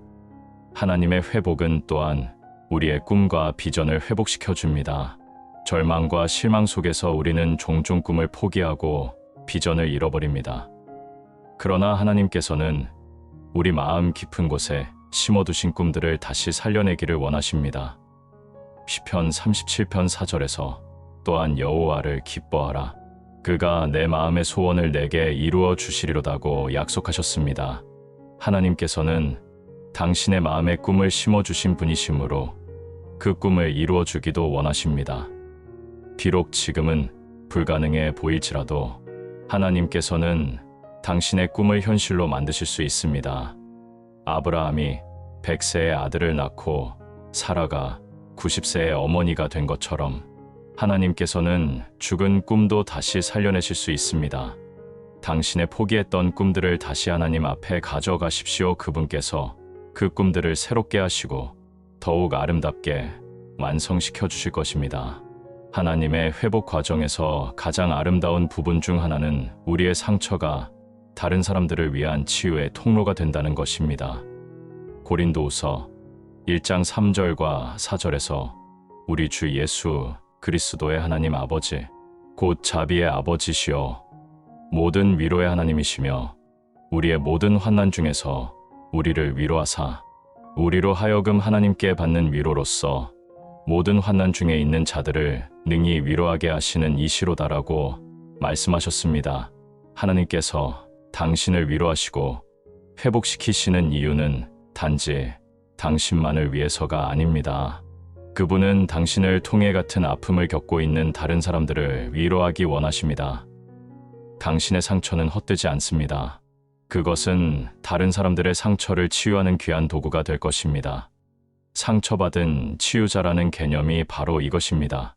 하나님의 회복은 또한 우리의 꿈과 비전을 회복시켜 줍니다. 절망과 실망 속에서 우리는 종종 꿈을 포기하고 비전을 잃어버립니다. 그러나 하나님께서는 우리 마음 깊은 곳에 심어두신 꿈들을 다시 살려내기를 원하십니다. 시편 37편 4절에서 또한 여호와를 기뻐하라. 그가 내 마음의 소원을 내게 이루어 주시리로다고 약속하셨습니다. 하나님께서는 당신의 마음에 꿈을 심어주신 분이시므로 그 꿈을 이루어 주기도 원하십니다. 비록 지금은 불가능해 보일지라도 하나님께서는 당신의 꿈을 현실로 만드실 수 있습니다. 아브라함이 100세의 아들을 낳고 사라가 90세의 어머니가 된 것처럼 하나님께서는 죽은 꿈도 다시 살려내실 수 있습니다. 당신의 포기했던 꿈들을 다시 하나님 앞에 가져가십시오. 그분께서 그 꿈들을 새롭게 하시고 더욱 아름답게 완성시켜 주실 것입니다. 하나님의 회복 과정에서 가장 아름다운 부분 중 하나는 우리의 상처가 다른 사람들을 위한 치유의 통로가 된다는 것입니다. 고린도후서 1장 3절과 4절에서 우리 주 예수 그리스도의 하나님 아버지 곧 자비의 아버지시여 모든 위로의 하나님이시며 우리의 모든 환난 중에서 우리를 위로하사 우리로 하여금 하나님께 받는 위로로서 모든 환난 중에 있는 자들을 능히 위로하게 하시는 이시로다라고 말씀하셨습니다. 하나님께서 당신을 위로하시고 회복시키시는 이유는 단지 당신만을 위해서가 아닙니다. 그분은 당신을 통해 같은 아픔을 겪고 있는 다른 사람들을 위로하기 원하십니다. 당신의 상처는 헛되지 않습니다. 그것은 다른 사람들의 상처를 치유하는 귀한 도구가 될 것입니다. 상처받은 치유자라는 개념이 바로 이것입니다.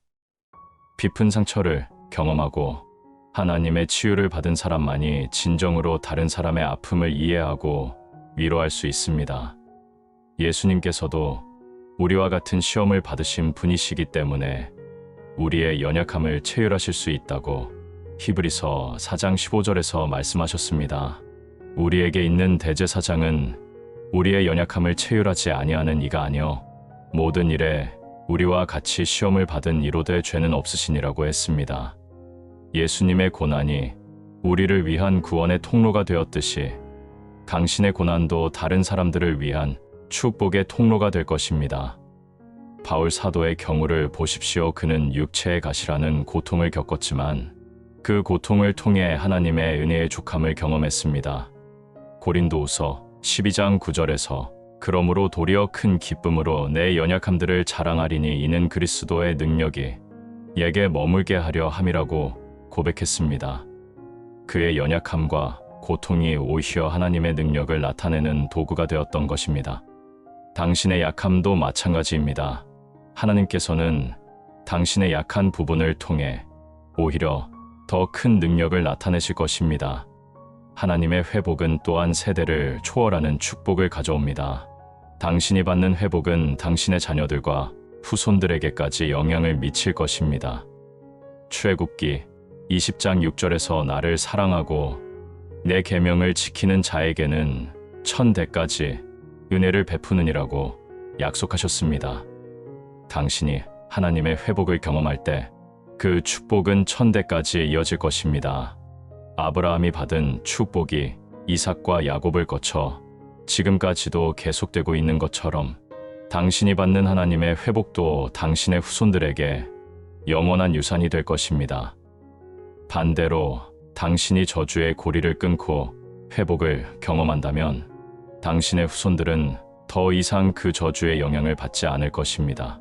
깊은 상처를 경험하고 하나님의 치유를 받은 사람만이 진정으로 다른 사람의 아픔을 이해하고 위로할 수 있습니다. 예수님께서도 우리와 같은 시험을 받으신 분이시기 때문에 우리의 연약함을 체휼하실 수 있다고 히브리서 4장 15절에서 말씀하셨습니다. 우리에게 있는 대제사장은 우리의 연약함을 체휼하지 아니하는 이가 아니요 모든 일에 우리와 같이 시험을 받은 이로되 죄는 없으시니라고 했습니다. 예수님의 고난이 우리를 위한 구원의 통로가 되었듯이 당신의 고난도 다른 사람들을 위한 축복의 통로가 될 것입니다. 바울 사도의 경우를 보십시오. 그는 육체의 가시라는 고통을 겪었지만 그 고통을 통해 하나님의 은혜의 족함을 경험했습니다. 고린도후서 12장 9절에서 그러므로 도리어 큰 기쁨으로 내 연약함들을 자랑하리니 이는 그리스도의 능력이 내게 머물게 하려 함이라고 고백했습니다. 그의 연약함과 고통이 오히려 하나님의 능력을 나타내는 도구가 되었던 것입니다. 당신의 약함도 마찬가지입니다. 하나님께서는 당신의 약한 부분을 통해 오히려 더 큰 능력을 나타내실 것입니다. 하나님의 회복은 또한 세대를 초월하는 축복을 가져옵니다. 당신이 받는 회복은 당신의 자녀들과 후손들에게까지 영향을 미칠 것입니다. 출애굽기 20장 6절에서 나를 사랑하고 내 계명을 지키는 자에게는 1000대까지 은혜를 베푸느니라고 약속하셨습니다. 당신이 하나님의 회복을 경험할 때 그 축복은 1000대까지 이어질 것입니다. 아브라함이 받은 축복이 이삭과 야곱을 거쳐 지금까지도 계속되고 있는 것처럼 당신이 받는 하나님의 회복도 당신의 후손들에게 영원한 유산이 될 것입니다. 반대로 당신이 저주의 고리를 끊고 회복을 경험한다면 당신의 후손들은 더 이상 그 저주의 영향을 받지 않을 것입니다.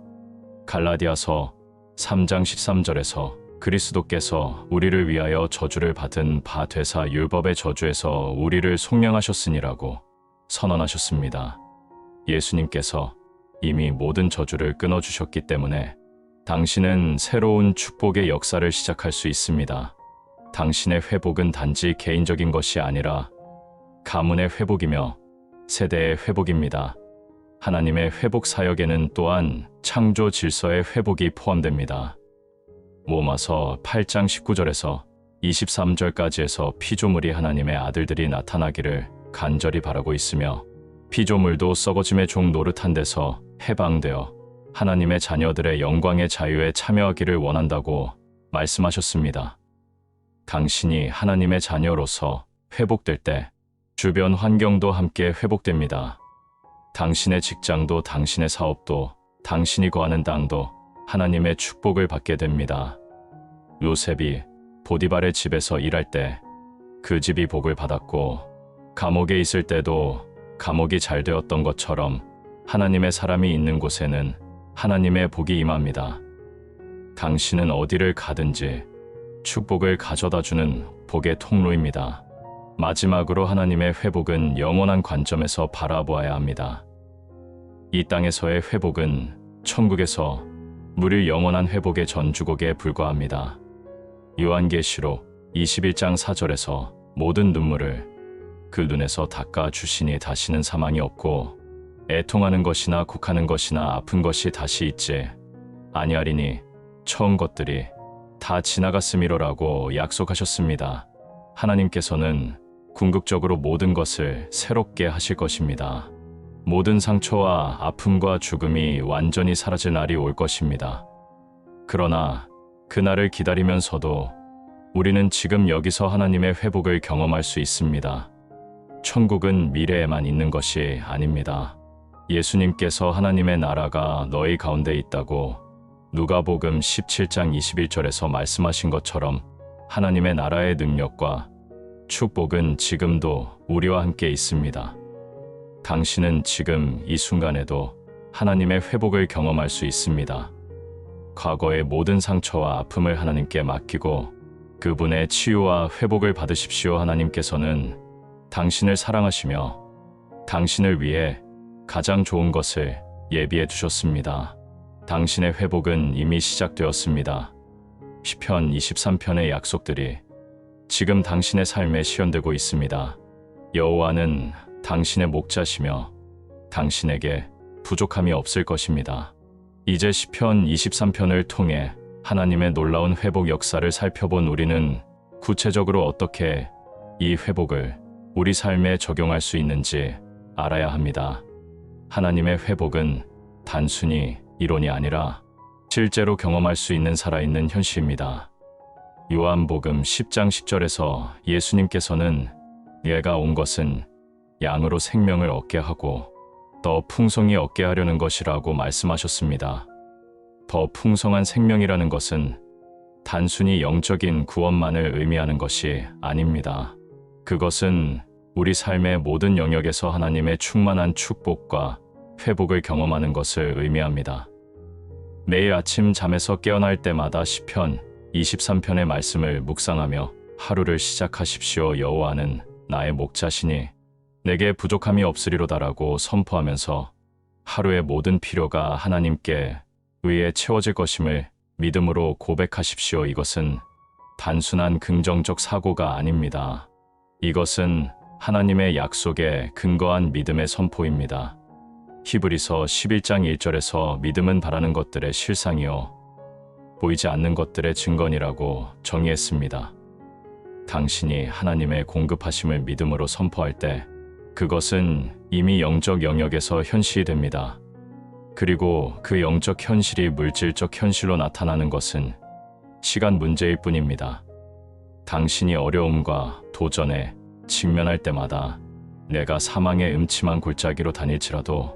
갈라디아서 3장 13절에서 그리스도께서 우리를 위하여 저주를 받은 바 되사 율법의 저주에서 우리를 속량하셨으니라고 선언하셨습니다. 예수님께서 이미 모든 저주를 끊어주셨기 때문에 당신은 새로운 축복의 역사를 시작할 수 있습니다. 당신의 회복은 단지 개인적인 것이 아니라 가문의 회복이며 세대의 회복입니다. 하나님의 회복 사역에는 또한 창조 질서의 회복이 포함됩니다. 로마서 8장 19절에서 23절까지에서 피조물이 하나님의 아들들이 나타나기를 간절히 바라고 있으며 피조물도 썩어짐의 종 노릇한 데서 해방되어 하나님의 자녀들의 영광의 자유에 참여하기를 원한다고 말씀하셨습니다. 당신이 하나님의 자녀로서 회복될 때 주변 환경도 함께 회복됩니다. 당신의 직장도 당신의 사업도 당신이 거하는 땅도 하나님의 축복을 받게 됩니다. 요셉이 보디발의 집에서 일할 때 그 집이 복을 받았고 감옥에 있을 때도 감옥이 잘 되었던 것처럼 하나님의 사람이 있는 곳에는 하나님의 복이 임합니다. 당신은 어디를 가든지 축복을 가져다주는 복의 통로입니다. 마지막으로 하나님의 회복은 영원한 관점에서 바라보아야 합니다. 이 땅에서의 회복은 천국에서 누릴 영원한 회복의 전주곡에 불과합니다. 요한계시록 21장 4절에서 모든 눈물을 그 눈에서 닦아 주시니 다시는 사망이 없고 애통하는 것이나 곡하는 것이나 아픈 것이 다시 있지 아니하리니 처음 것들이 다 지나갔음이로라고 약속하셨습니다. 하나님께서는 궁극적으로 모든 것을 새롭게 하실 것입니다. 모든 상처와 아픔과 죽음이 완전히 사라질 날이 올 것입니다. 그러나 그날을 기다리면서도 우리는 지금 여기서 하나님의 회복을 경험할 수 있습니다. 천국은 미래에만 있는 것이 아닙니다. 예수님께서 하나님의 나라가 너희 가운데 있다고 누가복음 17장 21절에서 말씀하신 것처럼 하나님의 나라의 능력과 축복은 지금도 우리와 함께 있습니다. 당신은 지금 이 순간에도 하나님의 회복을 경험할 수 있습니다. 과거의 모든 상처와 아픔을 하나님께 맡기고 그분의 치유와 회복을 받으십시오. 하나님께서는 당신을 사랑하시며 당신을 위해 가장 좋은 것을 예비해 두셨습니다. 당신의 회복은 이미 시작되었습니다. 시편 23편의 약속들이 지금 당신의 삶에 시현되고 있습니다. 여호와는 당신의 목자시며 당신에게 부족함이 없을 것입니다. 이제 시편 23편을 통해 하나님의 놀라운 회복 역사를 살펴본 우리는 구체적으로 어떻게 이 회복을 우리 삶에 적용할 수 있는지 알아야 합니다. 하나님의 회복은 단순히 이론이 아니라 실제로 경험할 수 있는 살아있는 현실입니다. 요한복음 10장 10절에서 예수님께서는 내가 온 것은 양으로 생명을 얻게 하고 더 풍성히 얻게 하려는 것이라고 말씀하셨습니다. 더 풍성한 생명이라는 것은 단순히 영적인 구원만을 의미하는 것이 아닙니다. 그것은 우리 삶의 모든 영역에서 하나님의 충만한 축복과 회복을 경험하는 것을 의미합니다. 매일 아침 잠에서 깨어날 때마다 시편 23편의 말씀을 묵상하며 하루를 시작하십시오. 여호와는 나의 목자시니 내게 부족함이 없으리로다라고 선포하면서 하루의 모든 필요가 하나님께 의해 채워질 것임을 믿음으로 고백하십시오. 이것은 단순한 긍정적 사고가 아닙니다. 이것은 하나님의 약속에 근거한 믿음의 선포입니다. 히브리서 11장 1절에서 믿음은 바라는 것들의 실상이요 보이지 않는 것들의 증거니라고 정의했습니다. 당신이 하나님의 공급하심을 믿음으로 선포할 때 그것은 이미 영적 영역에서 현실이 됩니다. 그리고 그 영적 현실이 물질적 현실로 나타나는 것은 시간 문제일 뿐입니다. 당신이 어려움과 도전에 직면할 때마다 내가 사망의 음침한 골짜기로 다닐지라도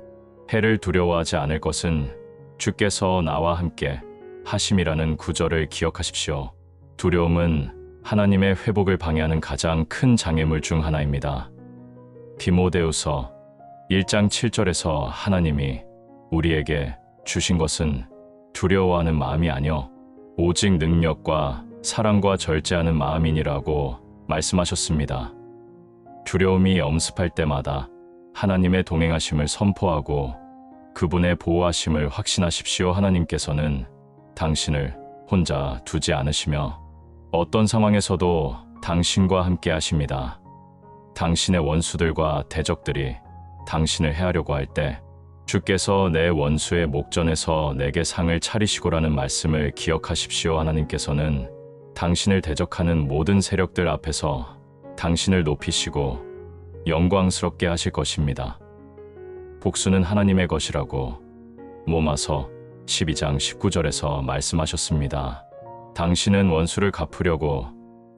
해를 두려워하지 않을 것은 주께서 나와 함께 하심이라는 구절을 기억하십시오. 두려움은 하나님의 회복을 방해하는 가장 큰 장애물 중 하나입니다. 디모데후서 1장 7절에서 하나님이 우리에게 주신 것은 두려워하는 마음이 아니요 오직 능력과 사랑과 절제하는 마음이니라고 말씀하셨습니다. 두려움이 엄습할 때마다 하나님의 동행하심을 선포하고 그분의 보호하심을 확신하십시오. 하나님께서는 당신을 혼자 두지 않으시며 어떤 상황에서도 당신과 함께 하십니다. 당신의 원수들과 대적들이 당신을 해하려고 할 때 주께서 내 원수의 목전에서 내게 상을 차리시고라는 말씀을 기억하십시오. 하나님께서는 당신을 대적하는 모든 세력들 앞에서 당신을 높이시고 영광스럽게 하실 것입니다. 복수는 하나님의 것이라고 로마서 12장 19절에서 말씀하셨습니다. 당신은 원수를 갚으려고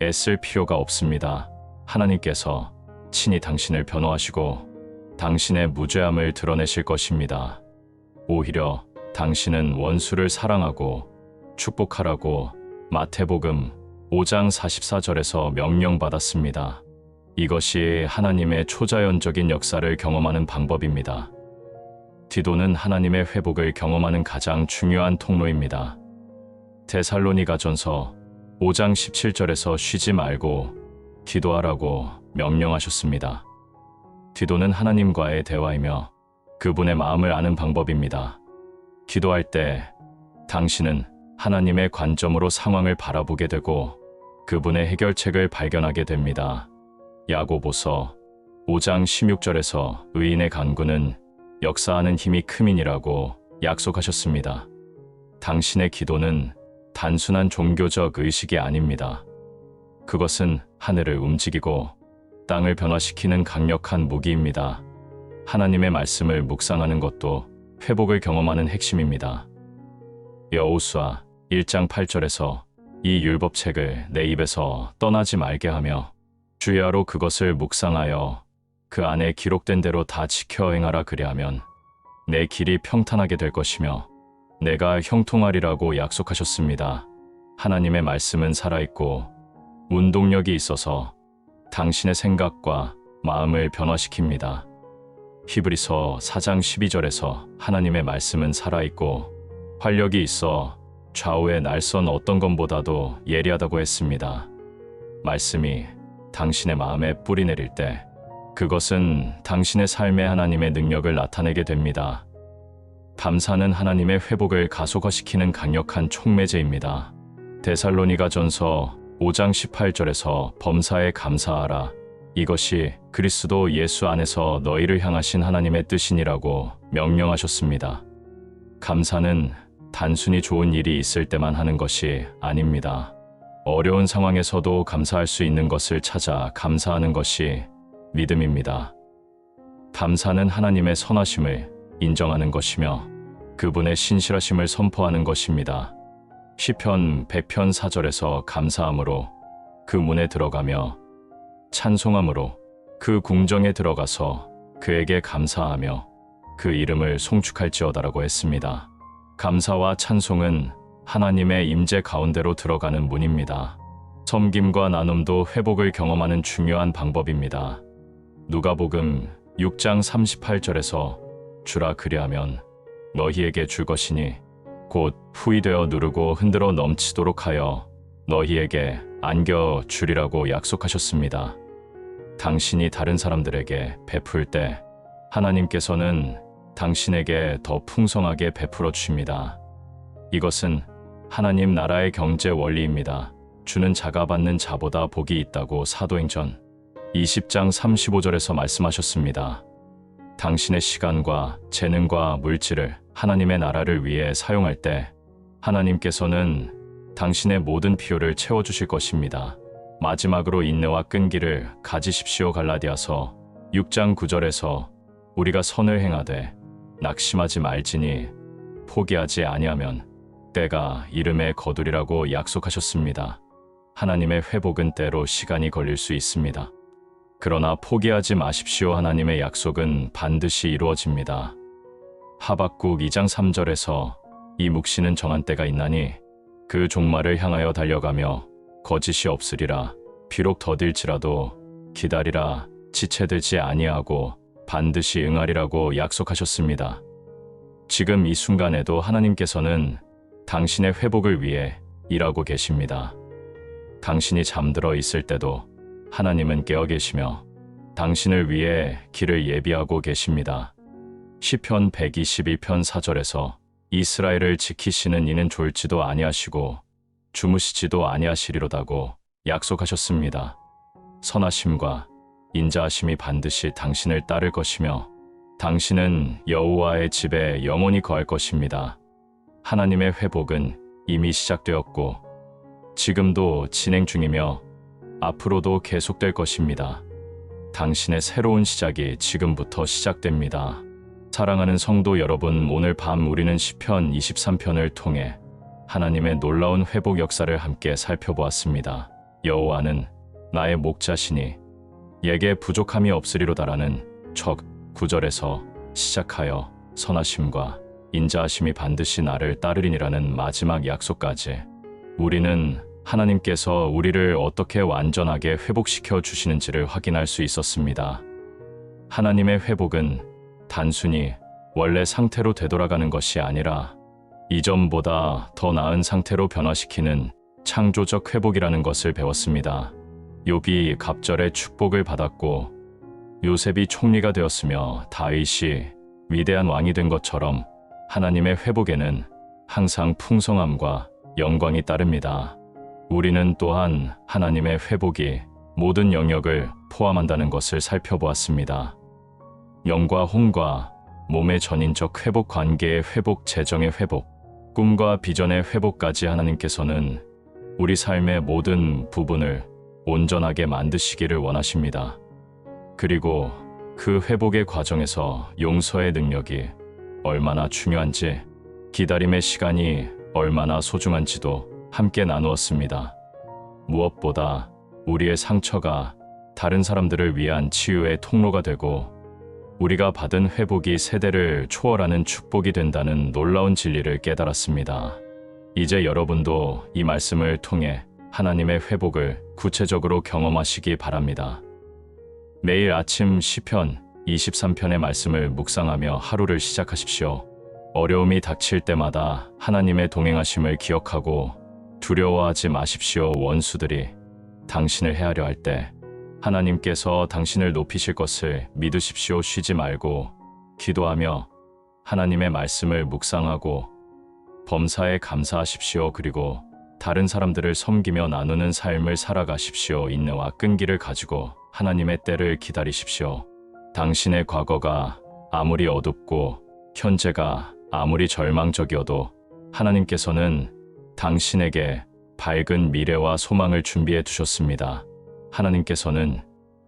애쓸 필요가 없습니다. 하나님께서 친히 당신을 변호하시고 당신의 무죄함을 드러내실 것입니다. 오히려 당신은 원수를 사랑하고 축복하라고 마태복음 5장 44절에서 명령받았습니다. 이것이 하나님의 초자연적인 역사를 경험하는 방법입니다. 디도는 하나님의 회복을 경험하는 가장 중요한 통로입니다. 데살로니가전서 5장 17절에서 쉬지 말고 기도하라고 명령하셨습니다. 기도는 하나님과의 대화이며 그분의 마음을 아는 방법입니다. 기도할 때 당신은 하나님의 관점으로 상황을 바라보게 되고 그분의 해결책을 발견하게 됩니다. 야고보서 5장 16절에서 의인의 간구는 역사하는 힘이 큼이니라고 약속하셨습니다. 당신의 기도는 단순한 종교적 의식이 아닙니다. 그것은 하늘을 움직이고 땅을 변화시키는 강력한 무기입니다. 하나님의 말씀을 묵상하는 것도 회복을 경험하는 핵심입니다. 여호수아 1장 8절에서 이 율법책을 내 입에서 떠나지 말게 하며 주야로 그것을 묵상하여 그 안에 기록된 대로 다 지켜 행하라. 그리하면 내 길이 평탄하게 될 것이며 내가 형통하리라고 약속하셨습니다. 하나님의 말씀은 살아있고 운동력이 있어서 당신의 생각과 마음을 변화시킵니다. 히브리서 4장 12절에서 하나님의 말씀은 살아있고 활력이 있어 좌우의 날선 어떤 것보다도 예리하다고 했습니다. 말씀이 당신의 마음에 뿌리 내릴 때 그것은 당신의 삶에 하나님의 능력을 나타내게 됩니다. 감사는 하나님의 회복을 가속화시키는 강력한 촉매제입니다. 데살로니가전서 5장 18절에서 범사에 감사하라. 이것이 그리스도 예수 안에서 너희를 향하신 하나님의 뜻이니라고 명령하셨습니다. 감사는 단순히 좋은 일이 있을 때만 하는 것이 아닙니다. 어려운 상황에서도 감사할 수 있는 것을 찾아 감사하는 것이 믿음입니다. 감사는 하나님의 선하심을 인정하는 것이며 그분의 신실하심을 선포하는 것입니다. 시편 100편 4절에서 감사함으로 그 문에 들어가며 찬송함으로 그 궁정에 들어가서 그에게 감사하며 그 이름을 송축할지어다라고 했습니다. 감사와 찬송은 하나님의 임재 가운데로 들어가는 문입니다. 섬김과 나눔도 회복을 경험하는 중요한 방법입니다. 누가복음 6장 38절에서 주라 그리하면 너희에게 줄 것이니 곧 후이 되어 누르고 흔들어 넘치도록 하여 너희에게 안겨 주리라고 약속하셨습니다. 당신이 다른 사람들에게 베풀 때 하나님께서는 당신에게 더 풍성하게 베풀어 주십니다. 이것은 하나님 나라의 경제 원리입니다. 주는 자가 받는 자보다 복이 있다고 사도행전 20장 35절에서 말씀하셨습니다. 당신의 시간과 재능과 물질을 하나님의 나라를 위해 사용할 때 하나님께서는 당신의 모든 필요를 채워주실 것입니다. 마지막으로 인내와 끈기를 가지십시오. 갈라디아서 6장 9절에서 우리가 선을 행하되 낙심하지 말지니 포기하지 아니하면 때가 이름에 거두리라고 약속하셨습니다. 하나님의 회복은 때로 시간이 걸릴 수 있습니다. 그러나 포기하지 마십시오. 하나님의 약속은 반드시 이루어집니다. 하박국 2장 3절에서 이 묵시는 정한 때가 있나니 그 종말을 향하여 달려가며 거짓이 없으리라. 비록 더딜지라도 기다리라. 지체들지 아니하고 반드시 응하리라고 약속하셨습니다. 지금 이 순간에도 하나님께서는 당신의 회복을 위해 일하고 계십니다. 당신이 잠들어 있을 때도 하나님은 깨어 계시며 당신을 위해 길을 예비하고 계십니다. 시편 121편 4절에서 이스라엘을 지키시는 이는 졸지도 아니하시고 주무시지도 아니하시리로다고 약속하셨습니다. 선하심과 인자하심이 반드시 당신을 따를 것이며 당신은 여호와의 집에 영원히 거할 것입니다. 하나님의 회복은 이미 시작되었고 지금도 진행 중이며 앞으로도 계속될 것입니다. 당신의 새로운 시작이 지금부터 시작됩니다. 사랑하는 성도 여러분, 오늘 밤 우리는 시편 23편을 통해 하나님의 놀라운 회복 역사를 함께 살펴보았습니다. 여호와는 나의 목자시니 내게 부족함이 없으리로다라는 첫 9절에서 시작하여 선하심과 인자하심이 반드시 나를 따르리니라는 마지막 약속까지 우리는 하나님께서 우리를 어떻게 완전하게 회복시켜 주시는지를 확인할 수 있었습니다. 하나님의 회복은 단순히 원래 상태로 되돌아가는 것이 아니라 이전보다 더 나은 상태로 변화시키는 창조적 회복이라는 것을 배웠습니다. 욥이 갑절의 축복을 받았고 요셉이 총리가 되었으며 다윗이 위대한 왕이 된 것처럼 하나님의 회복에는 항상 풍성함과 영광이 따릅니다. 우리는 또한 하나님의 회복이 모든 영역을 포함한다는 것을 살펴보았습니다. 영과 혼과 몸의 전인적 회복, 관계의 회복, 재정의 회복, 꿈과 비전의 회복까지 하나님께서는 우리 삶의 모든 부분을 온전하게 만드시기를 원하십니다. 그리고 그 회복의 과정에서 용서의 능력이 얼마나 중요한지, 기다림의 시간이 얼마나 소중한지도 함께 나누었습니다. 무엇보다 우리의 상처가 다른 사람들을 위한 치유의 통로가 되고 우리가 받은 회복이 세대를 초월하는 축복이 된다는 놀라운 진리를 깨달았습니다. 이제 여러분도 이 말씀을 통해 하나님의 회복을 구체적으로 경험하시기 바랍니다. 매일 아침 시편 23편의 말씀을 묵상하며 하루를 시작하십시오. 어려움이 닥칠 때마다 하나님의 동행하심을 기억하고 두려워하지 마십시오. 원수들이 당신을 해하려 할 때 하나님께서 당신을 높이실 것을 믿으십시오. 쉬지 말고 기도하며 하나님의 말씀을 묵상하고 범사에 감사하십시오. 그리고 다른 사람들을 섬기며 나누는 삶을 살아가십시오. 인내와 끈기를 가지고 하나님의 때를 기다리십시오. 당신의 과거가 아무리 어둡고 현재가 아무리 절망적이어도 하나님께서는 당신에게 밝은 미래와 소망을 준비해 두셨습니다. 하나님께서는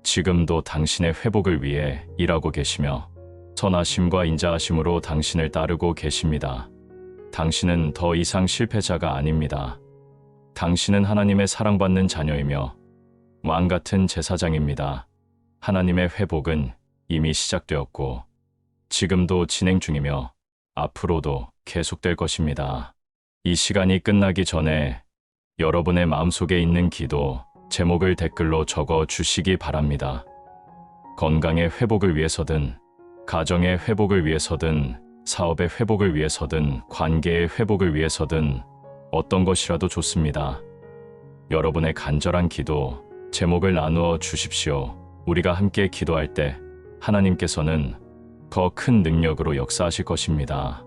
지금도 당신의 회복을 위해 일하고 계시며 선하심과 인자하심으로 당신을 따르고 계십니다. 당신은 더 이상 실패자가 아닙니다. 당신은 하나님의 사랑받는 자녀이며 왕같은 제사장입니다. 하나님의 회복은 이미 시작되었고 지금도 진행 중이며 앞으로도 계속될 것입니다. 이 시간이 끝나기 전에 여러분의 마음속에 있는 기도 제목을 댓글로 적어 주시기 바랍니다. 건강의 회복을 위해서든, 가정의 회복을 위해서든, 사업의 회복을 위해서든, 관계의 회복을 위해서든 어떤 것이라도 좋습니다. 여러분의 간절한 기도 제목을 나누어 주십시오. 우리가 함께 기도할 때 하나님께서는 더 큰 능력으로 역사하실 것입니다.